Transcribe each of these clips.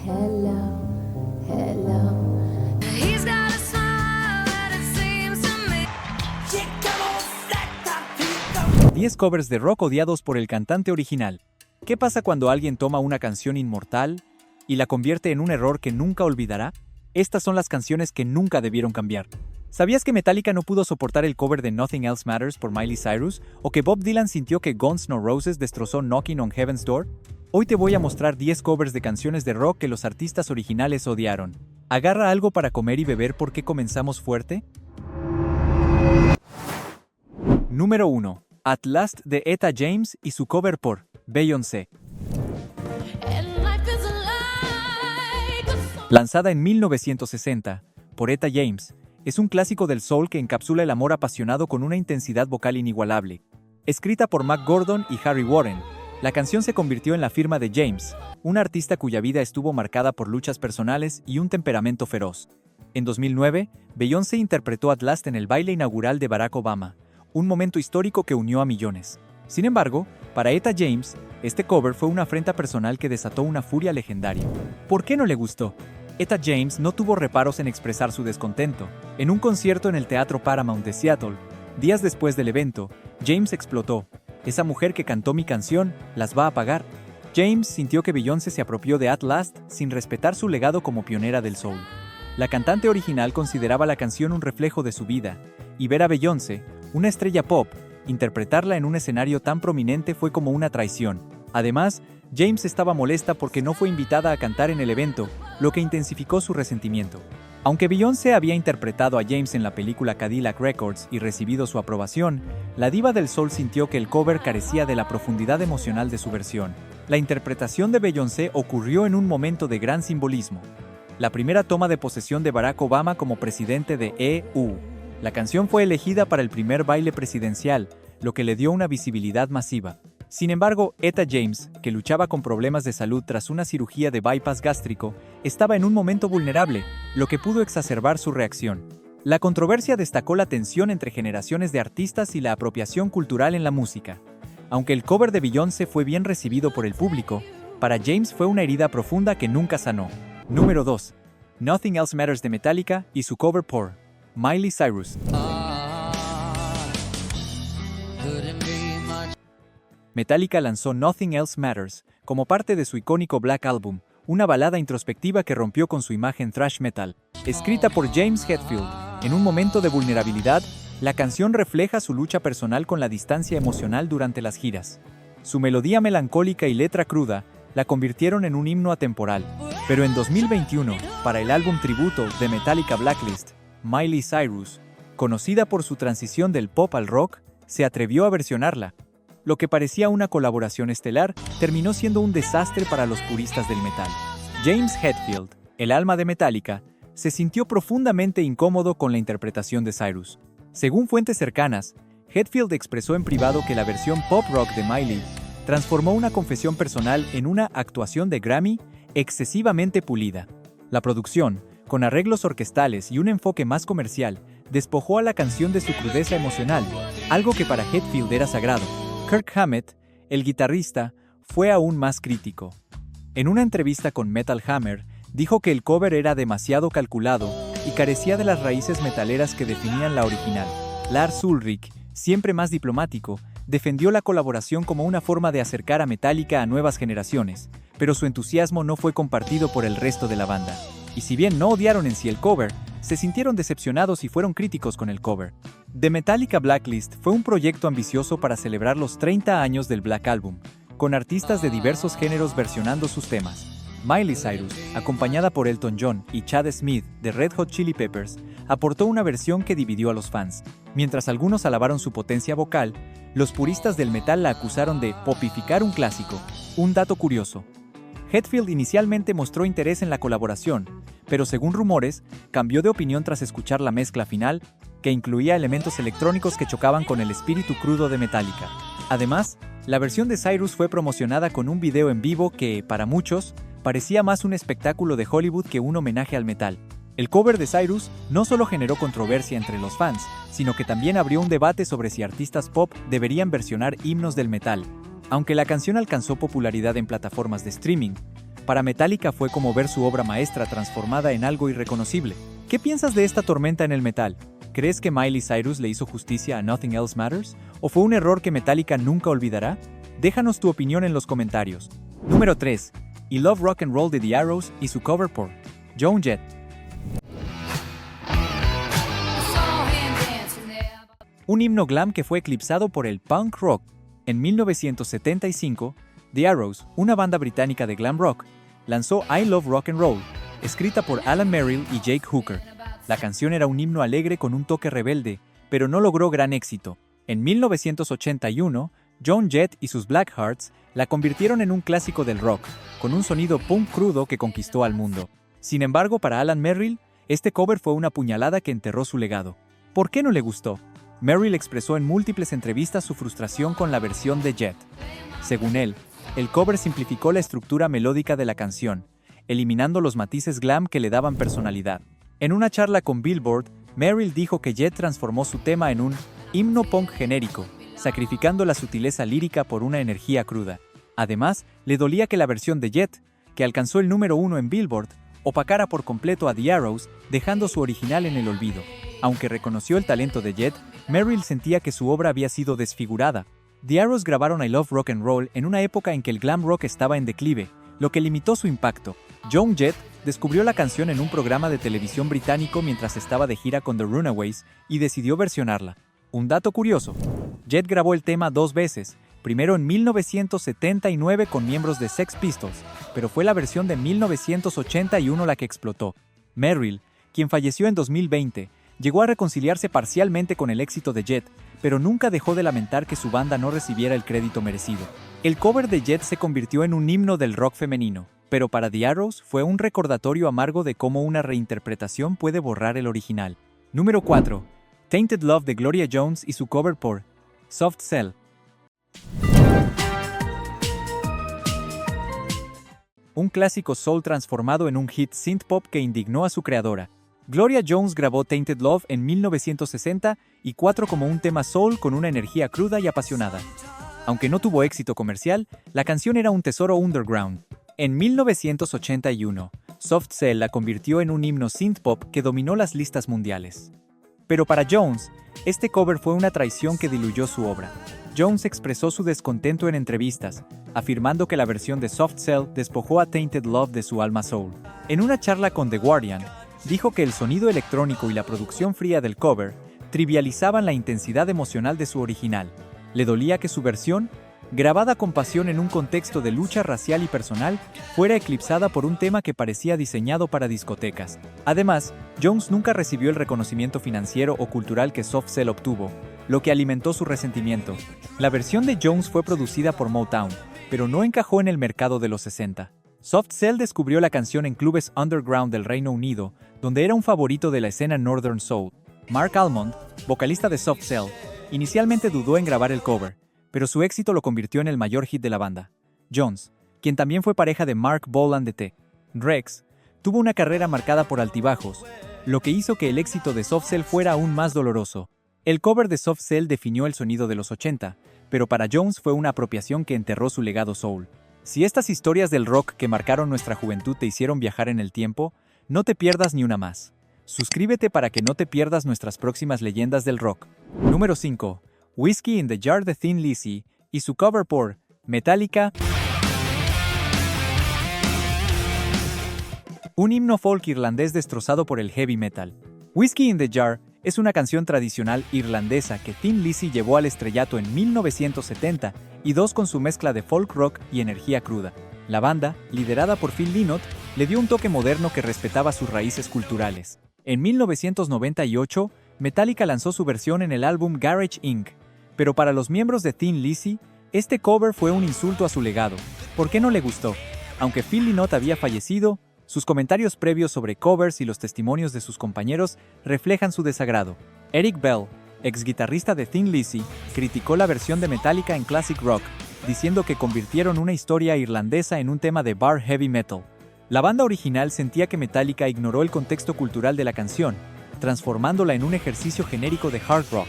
Hello, hello. He's got a smile that it seems to me. 10 covers de rock odiados por el cantante original. ¿Qué pasa cuando alguien toma una canción inmortal y la convierte en un error que nunca olvidará? Estas son las canciones que nunca debieron cambiar. ¿Sabías que Metallica no pudo soportar el cover de Nothing Else Matters por Miley Cyrus? ¿O que Bob Dylan sintió que Guns N' Roses destrozó Knocking on Heaven's Door? Hoy te voy a mostrar 10 covers de canciones de rock que los artistas originales odiaron. Agarra algo para comer y beber porque comenzamos fuerte. Número 1. At Last de Etta James y su cover por Beyoncé. And life is like a song. Lanzada en 1960 por Etta James, es un clásico del soul que encapsula el amor apasionado con una intensidad vocal inigualable. Escrita por Mac Gordon y Harry Warren, la canción se convirtió en la firma de James, un artista cuya vida estuvo marcada por luchas personales y un temperamento feroz. En 2009, Beyoncé interpretó At Last en el baile inaugural de Barack Obama, un momento histórico que unió a millones. Sin embargo, para Etta James, este cover fue una afrenta personal que desató una furia legendaria. ¿Por qué no le gustó? Etta James no tuvo reparos en expresar su descontento. En un concierto en el Teatro Paramount de Seattle, días después del evento, James explotó: "Esa mujer que cantó mi canción, las va a pagar". James sintió que Beyoncé se apropió de At Last sin respetar su legado como pionera del soul. La cantante original consideraba la canción un reflejo de su vida, y ver a Beyoncé, una estrella pop, interpretarla en un escenario tan prominente fue como una traición. Además, James estaba molesta porque no fue invitada a cantar en el evento, lo que intensificó su resentimiento. Aunque Beyoncé había interpretado a James en la película Cadillac Records y recibido su aprobación, la diva del soul sintió que el cover carecía de la profundidad emocional de su versión. La interpretación de Beyoncé ocurrió en un momento de gran simbolismo: la primera toma de posesión de Barack Obama como presidente de EU. La canción fue elegida para el primer baile presidencial, lo que le dio una visibilidad masiva. Sin embargo, Etta James, que luchaba con problemas de salud tras una cirugía de bypass gástrico, estaba en un momento vulnerable, lo que pudo exacerbar su reacción. La controversia destacó la tensión entre generaciones de artistas y la apropiación cultural en la música. Aunque el cover de Beyoncé fue bien recibido por el público, para James fue una herida profunda que nunca sanó. Número 2. Nothing Else Matters de Metallica y su cover por Miley Cyrus. Metallica lanzó Nothing Else Matters como parte de su icónico Black Album, una balada introspectiva que rompió con su imagen thrash metal. Escrita por James Hetfield, en un momento de vulnerabilidad, la canción refleja su lucha personal con la distancia emocional durante las giras. Su melodía melancólica y letra cruda la convirtieron en un himno atemporal. Pero en 2021, para el álbum tributo de Metallica Blacklist, Miley Cyrus, conocida por su transición del pop al rock, se atrevió a versionarla. Lo que parecía una colaboración estelar terminó siendo un desastre para los puristas del metal. James Hetfield, el alma de Metallica, se sintió profundamente incómodo con la interpretación de Cyrus. Según fuentes cercanas, Hetfield expresó en privado que la versión pop rock de Miley transformó una confesión personal en una actuación de Grammy excesivamente pulida. La producción, con arreglos orquestales y un enfoque más comercial, despojó a la canción de su crudeza emocional, algo que para Hetfield era sagrado. Kirk Hammett, el guitarrista, fue aún más crítico. En una entrevista con Metal Hammer, dijo que el cover era demasiado calculado y carecía de las raíces metaleras que definían la original. Lars Ulrich, siempre más diplomático, defendió la colaboración como una forma de acercar a Metallica a nuevas generaciones, pero su entusiasmo no fue compartido por el resto de la banda. Y si bien no odiaron en sí el cover, se sintieron decepcionados y fueron críticos con el cover. The Metallica Blacklist fue un proyecto ambicioso para celebrar los 30 años del Black Album, con artistas de diversos géneros versionando sus temas. Miley Cyrus, acompañada por Elton John y Chad Smith de Red Hot Chili Peppers, aportó una versión que dividió a los fans. Mientras algunos alabaron su potencia vocal, los puristas del metal la acusaron de popificar un clásico. Un dato curioso: Hetfield inicialmente mostró interés en la colaboración, pero según rumores, cambió de opinión tras escuchar la mezcla final, que incluía elementos electrónicos que chocaban con el espíritu crudo de Metallica. Además, la versión de Cyrus fue promocionada con un video en vivo que, para muchos, parecía más un espectáculo de Hollywood que un homenaje al metal. El cover de Cyrus no solo generó controversia entre los fans, sino que también abrió un debate sobre si artistas pop deberían versionar himnos del metal. Aunque la canción alcanzó popularidad en plataformas de streaming, Para Metallica fue como ver su obra maestra transformada en algo irreconocible. ¿Qué piensas de esta tormenta en el metal? ¿Crees que Miley Cyrus le hizo justicia a Nothing Else Matters? ¿O fue un error que Metallica nunca olvidará? Déjanos tu opinión en los comentarios. Número 3. I Love Rock and Roll de The Arrows y su cover por Joan Jett. Un himno glam que fue eclipsado por el punk rock. En 1975, The Arrows, una banda británica de glam rock, lanzó I Love Rock and Roll, escrita por Alan Merrill y Jake Hooker. La canción era un himno alegre con un toque rebelde, pero no logró gran éxito. En 1981, Joan Jett y sus Blackhearts la convirtieron en un clásico del rock, con un sonido punk crudo que conquistó al mundo. Sin embargo, para Alan Merrill, este cover fue una puñalada que enterró su legado. ¿Por qué no le gustó? Merrill expresó en múltiples entrevistas su frustración con la versión de Jett. Según él, el cover simplificó la estructura melódica de la canción, eliminando los matices glam que le daban personalidad. En una charla con Billboard, Merrill dijo que Jett transformó su tema en un himno punk genérico, sacrificando la sutileza lírica por una energía cruda. Además, le dolía que la versión de Jett, que alcanzó el número 1 en Billboard, opacara por completo a The Arrows, dejando su original en el olvido. Aunque reconoció el talento de Jett, Merrill sentía que su obra había sido desfigurada. The Arrows grabaron I Love Rock and Roll en una época en que el glam rock estaba en declive, lo que limitó su impacto. Joan Jett descubrió la canción en un programa de televisión británico mientras estaba de gira con The Runaways y decidió versionarla. Un dato curioso: Jett grabó el tema 2 veces, primero en 1979 con miembros de Sex Pistols, pero fue la versión de 1981 la que explotó. Merrill, quien falleció en 2020, llegó a reconciliarse parcialmente con el éxito de Jett, pero nunca dejó de lamentar que su banda no recibiera el crédito merecido. El cover de Jett se convirtió en un himno del rock femenino, pero para The Arrows fue un recordatorio amargo de cómo una reinterpretación puede borrar el original. Número 4. Tainted Love de Gloria Jones y su cover por Soft Cell. Un clásico soul transformado en un hit synth-pop que indignó a su creadora. Gloria Jones grabó Tainted Love en 1964 como un tema soul con una energía cruda y apasionada. Aunque no tuvo éxito comercial, la canción era un tesoro underground. En 1981, Soft Cell la convirtió en un himno synth-pop que dominó las listas mundiales. Pero para Jones, este cover fue una traición que diluyó su obra. Jones expresó su descontento en entrevistas, afirmando que la versión de Soft Cell despojó a Tainted Love de su alma soul. En una charla con The Guardian, dijo que el sonido electrónico y la producción fría del cover trivializaban la intensidad emocional de su original. Le dolía que su versión, grabada con pasión en un contexto de lucha racial y personal, fuera eclipsada por un tema que parecía diseñado para discotecas. Además, Jones nunca recibió el reconocimiento financiero o cultural que Soft Cell obtuvo, lo que alimentó su resentimiento. La versión de Jones fue producida por Motown, pero no encajó en el mercado de los 60. Soft Cell descubrió la canción en clubes underground del Reino Unido, donde era un favorito de la escena Northern Soul. Mark Almond, vocalista de Soft Cell, inicialmente dudó en grabar el cover, pero su éxito lo convirtió en el mayor hit de la banda. Jones, quien también fue pareja de Mark Bolan de The Rex, tuvo una carrera marcada por altibajos, lo que hizo que el éxito de Soft Cell fuera aún más doloroso. El cover de Soft Cell definió el sonido de los 80, pero para Jones fue una apropiación que enterró su legado soul. Si estas historias del rock que marcaron nuestra juventud te hicieron viajar en el tiempo, no te pierdas ni una más. Suscríbete para que no te pierdas nuestras próximas leyendas del rock. Número 5. Whiskey in the Jar de Thin Lizzy y su cover por Metallica. Un himno folk irlandés destrozado por el heavy metal. Whiskey in the Jar es una canción tradicional irlandesa que Thin Lizzy llevó al estrellato en 1972 con su mezcla de folk rock y energía cruda. La banda, liderada por Phil Lynott, le dio un toque moderno que respetaba sus raíces culturales. En 1998, Metallica lanzó su versión en el álbum Garage Inc., pero para los miembros de Thin Lizzy, este cover fue un insulto a su legado. ¿Por qué no le gustó? Aunque Phil Lynott había fallecido, sus comentarios previos sobre covers y los testimonios de sus compañeros reflejan su desagrado. Eric Bell, ex guitarrista de Thin Lizzy, criticó la versión de Metallica en classic rock, diciendo que convirtieron una historia irlandesa en un tema de bar heavy metal. La banda original sentía que Metallica ignoró el contexto cultural de la canción, transformándola en un ejercicio genérico de hard rock.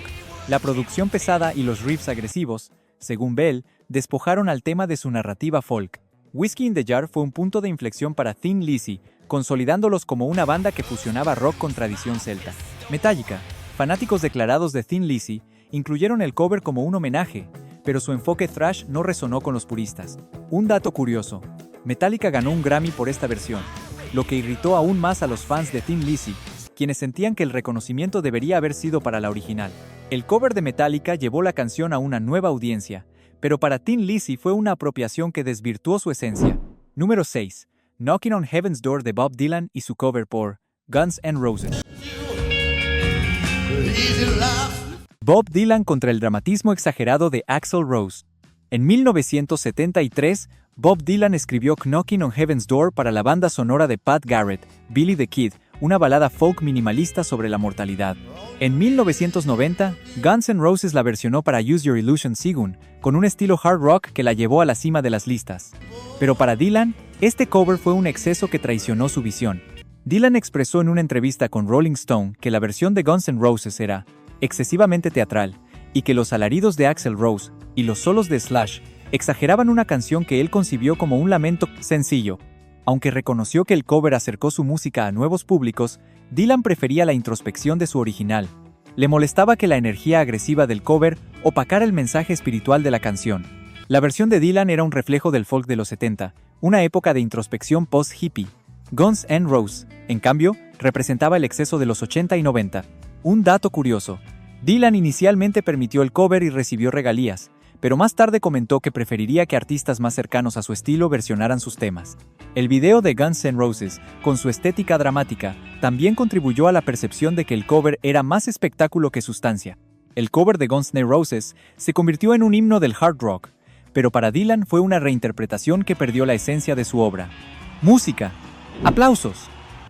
La producción pesada y los riffs agresivos, según Bell, despojaron al tema de su narrativa folk. Whiskey in the Jar fue un punto de inflexión para Thin Lizzy, consolidándolos como una banda que fusionaba rock con tradición celta. Metallica, fanáticos declarados de Thin Lizzy, incluyeron el cover como un homenaje, pero su enfoque thrash no resonó con los puristas. Un dato curioso, Metallica ganó un Grammy por esta versión, lo que irritó aún más a los fans de Thin Lizzy, quienes sentían que el reconocimiento debería haber sido para la original. El cover de Metallica llevó la canción a una nueva audiencia, pero para Thin Lizzy fue una apropiación que desvirtuó su esencia. Número 6. Knocking on Heaven's Door de Bob Dylan y su cover por Guns N' Roses. Bob Dylan contra el dramatismo exagerado de Axl Rose. En 1973, Bob Dylan escribió Knocking on Heaven's Door para la banda sonora de Pat Garrett, Billy the Kid, una balada folk minimalista sobre la mortalidad. En 1990, Guns N' Roses la versionó para Use Your Illusion Sigun, con un estilo hard rock que la llevó a la cima de las listas. Pero para Dylan, este cover fue un exceso que traicionó su visión. Dylan expresó en una entrevista con Rolling Stone que la versión de Guns N' Roses era excesivamente teatral, y que los alaridos de Axl Rose y los solos de Slash exageraban una canción que él concibió como un lamento sencillo. Aunque reconoció que el cover acercó su música a nuevos públicos, Dylan prefería la introspección de su original. Le molestaba que la energía agresiva del cover opacara el mensaje espiritual de la canción. La versión de Dylan era un reflejo del folk de los 70, una época de introspección post-hippie. Guns N' Roses, en cambio, representaba el exceso de los 80 y 90. Un dato curioso: Dylan inicialmente permitió el cover y recibió regalías, pero más tarde comentó que preferiría que artistas más cercanos a su estilo versionaran sus temas. El video de Guns N' Roses, con su estética dramática, también contribuyó a la percepción de que el cover era más espectáculo que sustancia. El cover de Guns N' Roses se convirtió en un himno del hard rock, pero para Dylan fue una reinterpretación que perdió la esencia de su obra. Música. ¡Aplausos!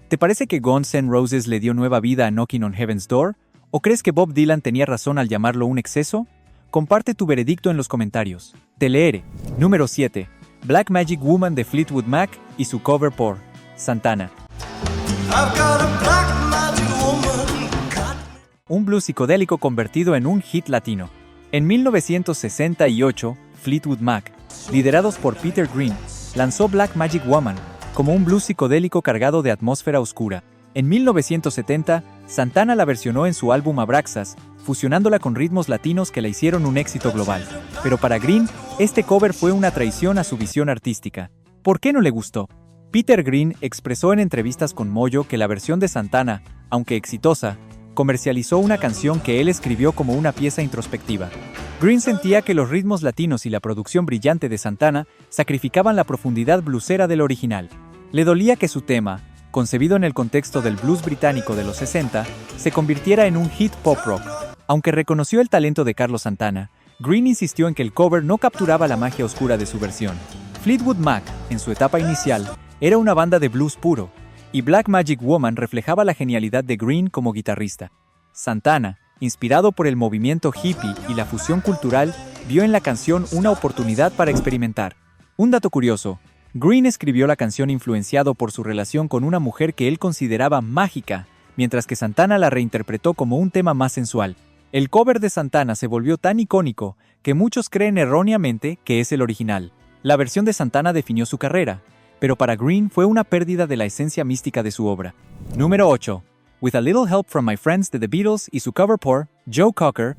¿Te parece que Guns N' Roses le dio nueva vida a Knocking on Heaven's Door? ¿O crees que Bob Dylan tenía razón al llamarlo un exceso? Comparte tu veredicto en los comentarios. Te leeré. Número 7. Black Magic Woman de Fleetwood Mac y su cover por Santana. Un blues psicodélico convertido en un hit latino. En 1968, Fleetwood Mac, liderados por Peter Green, lanzó Black Magic Woman como un blues psicodélico cargado de atmósfera oscura. En 1970, Santana la versionó en su álbum Abraxas, fusionándola con ritmos latinos que la hicieron un éxito global. Pero para Green, este cover fue una traición a su visión artística. ¿Por qué no le gustó? Peter Green expresó en entrevistas con Mojo que la versión de Santana, aunque exitosa, comercializó una canción que él escribió como una pieza introspectiva. Green sentía que los ritmos latinos y la producción brillante de Santana sacrificaban la profundidad bluesera del original. Le dolía que su tema, concebido en el contexto del blues británico de los 60, se convirtiera en un hit pop rock. Aunque reconoció el talento de Carlos Santana, Green insistió en que el cover no capturaba la magia oscura de su versión. Fleetwood Mac, en su etapa inicial, era una banda de blues puro, y Black Magic Woman reflejaba la genialidad de Green como guitarrista. Santana, inspirado por el movimiento hippie y la fusión cultural, vio en la canción una oportunidad para experimentar. Un dato curioso: Green escribió la canción influenciado por su relación con una mujer que él consideraba mágica, mientras que Santana la reinterpretó como un tema más sensual. El cover de Santana se volvió tan icónico que muchos creen erróneamente que es el original. La versión de Santana definió su carrera, pero para Green fue una pérdida de la esencia mística de su obra. Número 8. With a Little Help from My Friends de The Beatles y su cover por Joe Cocker.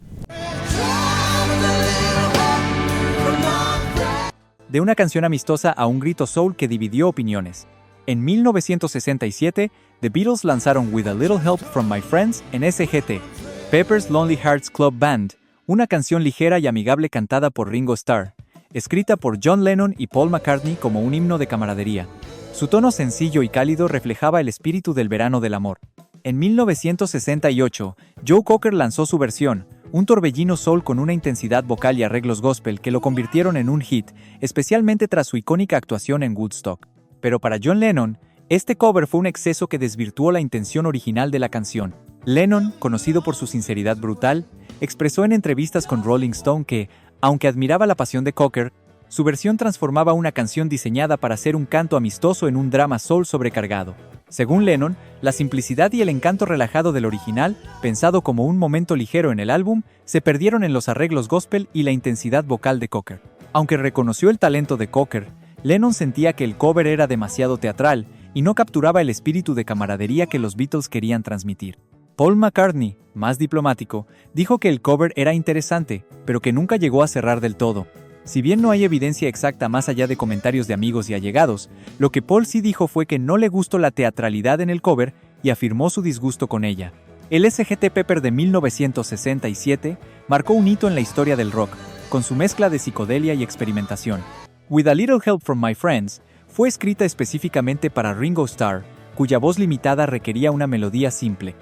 De una canción amistosa a un grito soul que dividió opiniones. En 1967, The Beatles lanzaron With a Little Help from My Friends en SGT, Pepper's Lonely Hearts Club Band, una canción ligera y amigable cantada por Ringo Starr, escrita por John Lennon y Paul McCartney como un himno de camaradería. Su tono sencillo y cálido reflejaba el espíritu del verano del amor. En 1968, Joe Cocker lanzó su versión, un torbellino soul con una intensidad vocal y arreglos gospel que lo convirtieron en un hit, especialmente tras su icónica actuación en Woodstock. Pero para John Lennon, este cover fue un exceso que desvirtuó la intención original de la canción. Lennon, conocido por su sinceridad brutal, expresó en entrevistas con Rolling Stone que, aunque admiraba la pasión de Cocker, su versión transformaba una canción diseñada para ser un canto amistoso en un drama soul sobrecargado. Según Lennon, la simplicidad y el encanto relajado del original, pensado como un momento ligero en el álbum, se perdieron en los arreglos gospel y la intensidad vocal de Cocker. Aunque reconoció el talento de Cocker, Lennon sentía que el cover era demasiado teatral y no capturaba el espíritu de camaradería que los Beatles querían transmitir. Paul McCartney, más diplomático, dijo que el cover era interesante, pero que nunca llegó a cerrar del todo. Si bien no hay evidencia exacta más allá de comentarios de amigos y allegados, lo que Paul sí dijo fue que no le gustó la teatralidad en el cover y afirmó su disgusto con ella. El Sgt. Pepper de 1967 marcó un hito en la historia del rock, con su mezcla de psicodelia y experimentación. With a Little Help from My Friends fue escrita específicamente para Ringo Starr, cuya voz limitada requería una melodía simple.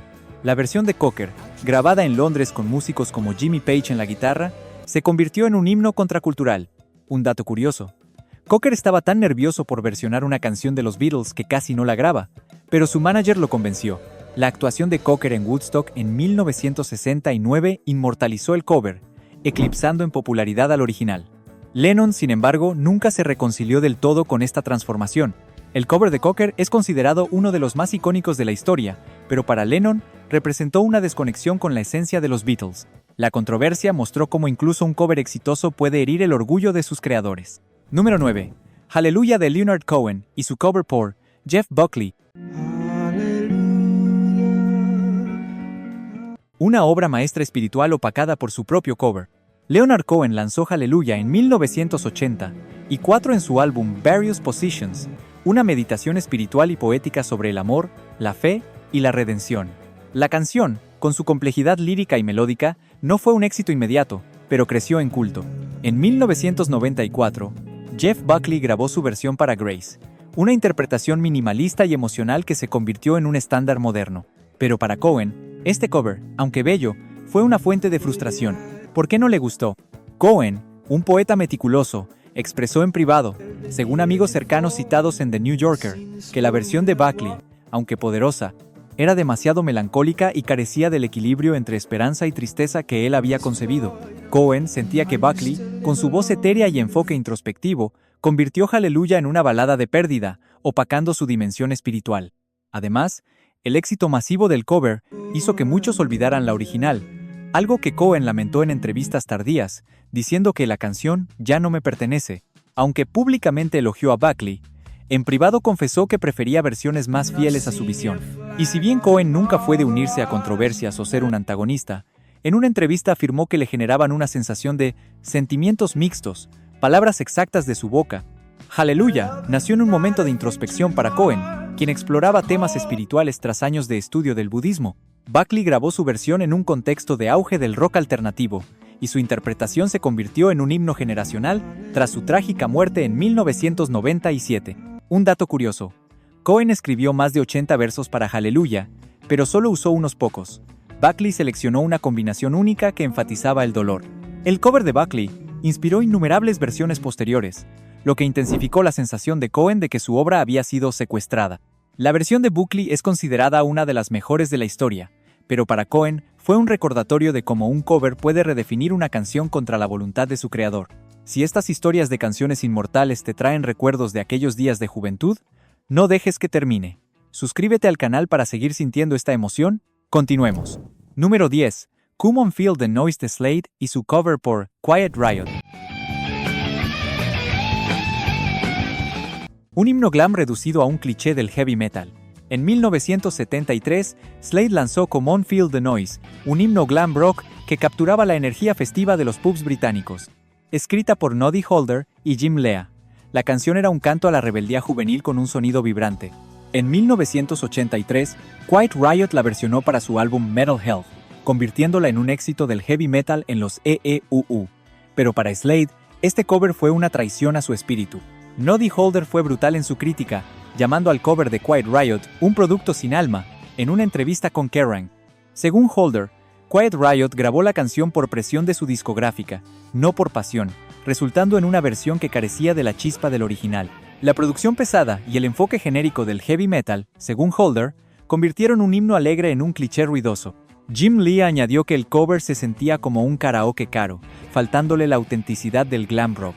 La versión de Cocker, grabada en Londres con músicos como Jimmy Page en la guitarra, se convirtió en un himno contracultural. Un dato curioso. Cocker estaba tan nervioso por versionar una canción de los Beatles que casi no la graba, pero su manager lo convenció. La actuación de Cocker en Woodstock en 1969 inmortalizó el cover, eclipsando en popularidad al original. Lennon, sin embargo, nunca se reconcilió del todo con esta transformación. El cover de Cocker es considerado uno de los más icónicos de la historia, pero para Lennon representó una desconexión con la esencia de los Beatles. La controversia mostró cómo incluso un cover exitoso puede herir el orgullo de sus creadores. Número 9. Hallelujah de Leonard Cohen y su cover por Jeff Buckley. Una obra maestra espiritual opacada por su propio cover. Leonard Cohen lanzó Hallelujah en 1980 y 4 en su álbum Various Positions, una meditación espiritual y poética sobre el amor, la fe y la redención. La canción, con su complejidad lírica y melódica, no fue un éxito inmediato, pero creció en culto. En 1994, Jeff Buckley grabó su versión para Grace, una interpretación minimalista y emocional que se convirtió en un estándar moderno. Pero para Cohen, este cover, aunque bello, fue una fuente de frustración. ¿Por qué no le gustó? Cohen, un poeta meticuloso, expresó en privado, según amigos cercanos citados en The New Yorker, que la versión de Buckley, aunque poderosa, era demasiado melancólica y carecía del equilibrio entre esperanza y tristeza que él había concebido. Cohen sentía que Buckley, con su voz etérea y enfoque introspectivo, convirtió Hallelujah en una balada de pérdida, opacando su dimensión espiritual. Además, el éxito masivo del cover hizo que muchos olvidaran la original, algo que Cohen lamentó en entrevistas tardías, diciendo que la canción ya no me pertenece. Aunque públicamente elogió a Buckley, en privado confesó que prefería versiones más fieles a su visión. Y si bien Cohen nunca fue de unirse a controversias o ser un antagonista, en una entrevista afirmó que le generaban una sensación de sentimientos mixtos, palabras exactas de su boca. Hallelujah nació en un momento de introspección para Cohen, quien exploraba temas espirituales tras años de estudio del budismo. Buckley grabó su versión en un contexto de auge del rock alternativo, y su interpretación se convirtió en un himno generacional tras su trágica muerte en 1997. Un dato curioso. Cohen escribió más de 80 versos para Hallelujah, pero solo usó unos pocos. Buckley seleccionó una combinación única que enfatizaba el dolor. El cover de Buckley inspiró innumerables versiones posteriores, lo que intensificó la sensación de Cohen de que su obra había sido secuestrada. La versión de Buckley es considerada una de las mejores de la historia, pero para Cohen fue un recordatorio de cómo un cover puede redefinir una canción contra la voluntad de su creador. Si estas historias de canciones inmortales te traen recuerdos de aquellos días de juventud, no dejes que termine. Suscríbete al canal para seguir sintiendo esta emoción. Continuemos. Número 10. Come On Feel the Noise de Slade y su cover por Quiet Riot. Un himno glam reducido a un cliché del heavy metal. En 1973, Slade lanzó Come On Feel the Noise, un himno glam rock que capturaba la energía festiva de los pubs británicos. Escrita por Noddy Holder y Jim Lea, la canción era un canto a la rebeldía juvenil con un sonido vibrante. En 1983, Quiet Riot la versionó para su álbum Metal Health, convirtiéndola en un éxito del heavy metal en los EEUU. Pero para Slade, este cover fue una traición a su espíritu. Noddy Holder fue brutal en su crítica, llamando al cover de Quiet Riot un producto sin alma, en una entrevista con Kerrang. Según Holder, Quiet Riot grabó la canción por presión de su discográfica, no por pasión, resultando en una versión que carecía de la chispa del original. La producción pesada y el enfoque genérico del heavy metal, según Holder, convirtieron un himno alegre en un cliché ruidoso. Jim Lee añadió que el cover se sentía como un karaoke caro, faltándole la autenticidad del glam rock.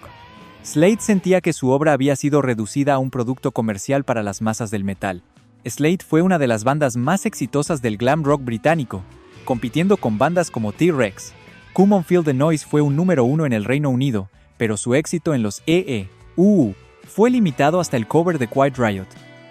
Slade sentía que su obra había sido reducida a un producto comercial para las masas del metal. Slade fue una de las bandas más exitosas del glam rock británico, compitiendo con bandas como T-Rex. Come On Feel the Noise fue un número 1 en el Reino Unido, pero su éxito en los EEUU fue limitado hasta el cover de Quiet Riot.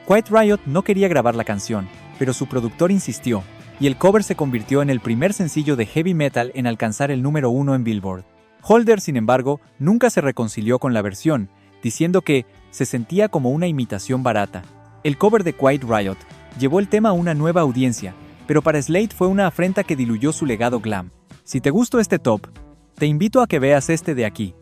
Quiet Riot no quería grabar la canción, pero su productor insistió, y el cover se convirtió en el primer sencillo de heavy metal en alcanzar el número 1 en Billboard. Holder, sin embargo, nunca se reconcilió con la versión, diciendo que se sentía como una imitación barata. El cover de Quiet Riot llevó el tema a una nueva audiencia, pero para Slade fue una afrenta que diluyó su legado glam. Si te gustó este top, te invito a que veas este de aquí.